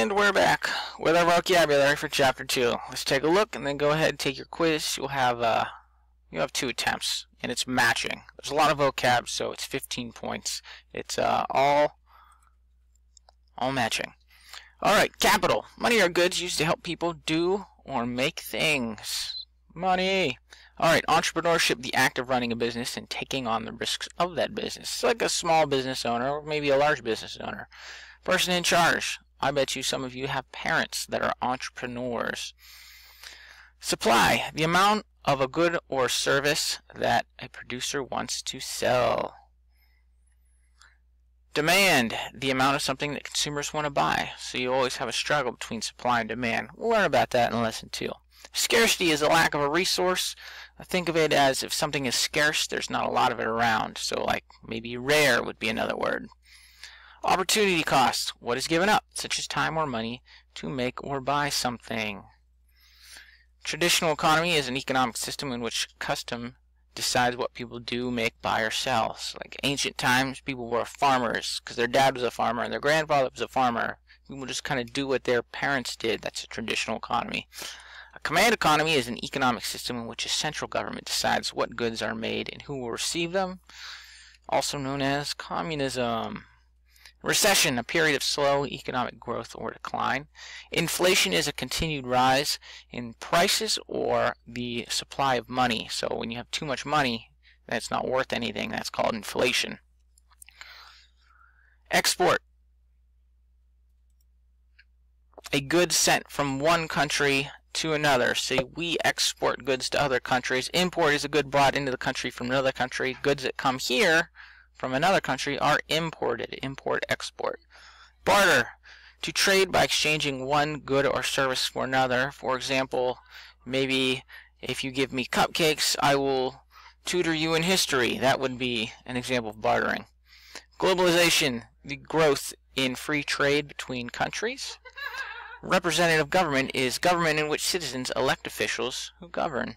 And we're back with our vocabulary for Chapter 2. Let's take a look and then go ahead and take your quiz. You'll have 2 attempts, and it's matching. There's a lot of vocab, so it's 15 points. It's all matching. Alright, capital. Money or goods used to help people do or make things. Money. Alright, entrepreneurship, the act of running a business and taking on the risks of that business. It's like a small business owner or maybe a large business owner. Person in charge. I bet you some of you have parents that are entrepreneurs. Supply, the amount of a good or service that a producer wants to sell. Demand, the amount of something that consumers want to buy. So you always have a struggle between supply and demand. We'll learn about that in Lesson 2. Scarcity is a lack of a resource. Think of it as if something is scarce, there's not a lot of it around. So like maybe rare would be another word. Opportunity cost, what is given up, such as time or money, to make or buy something. Traditional economy is an economic system in which custom decides what people do, make, buy, or sell. So like ancient times, people were farmers because their dad was a farmer and their grandfather was a farmer. People just kind of do what their parents did. That's a traditional economy. A command economy is an economic system in which a central government decides what goods are made and who will receive them, also known as communism. Recession, a period of slow economic growth or decline. Inflation is a continued rise in prices or the supply of money. So when you have too much money that's not worth anything, that's called inflation. Export, a good sent from one country to another. Say we export goods to other countries. Import is a good brought into the country from another country. Goods that come here from another country are imported. Import, export. Barter, to trade by exchanging one good or service for another. For example, maybe if you give me cupcakes, I will tutor you in history. That would be an example of bartering. Globalization, the growth in free trade between countries. Representative government is government in which citizens elect officials who govern.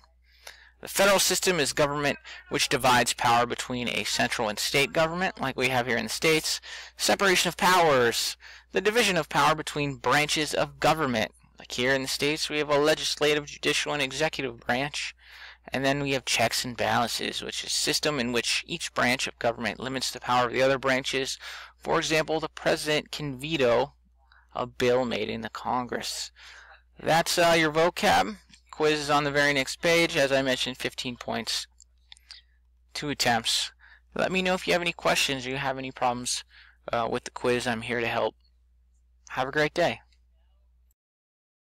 The federal system is government which divides power between a central and state government, like we have here in the States. Separation of powers, the division of power between branches of government. Like here in the States, we have a legislative, judicial, and executive branch. And then we have checks and balances, which is a system in which each branch of government limits the power of the other branches. For example, the president can veto a bill made in the Congress. That's your vocab. Quiz is on the very next page. As I mentioned, 15 points, 2 attempts. Let me know if you have any questions or you have any problems with the quiz. I'm here to help. Have a great day.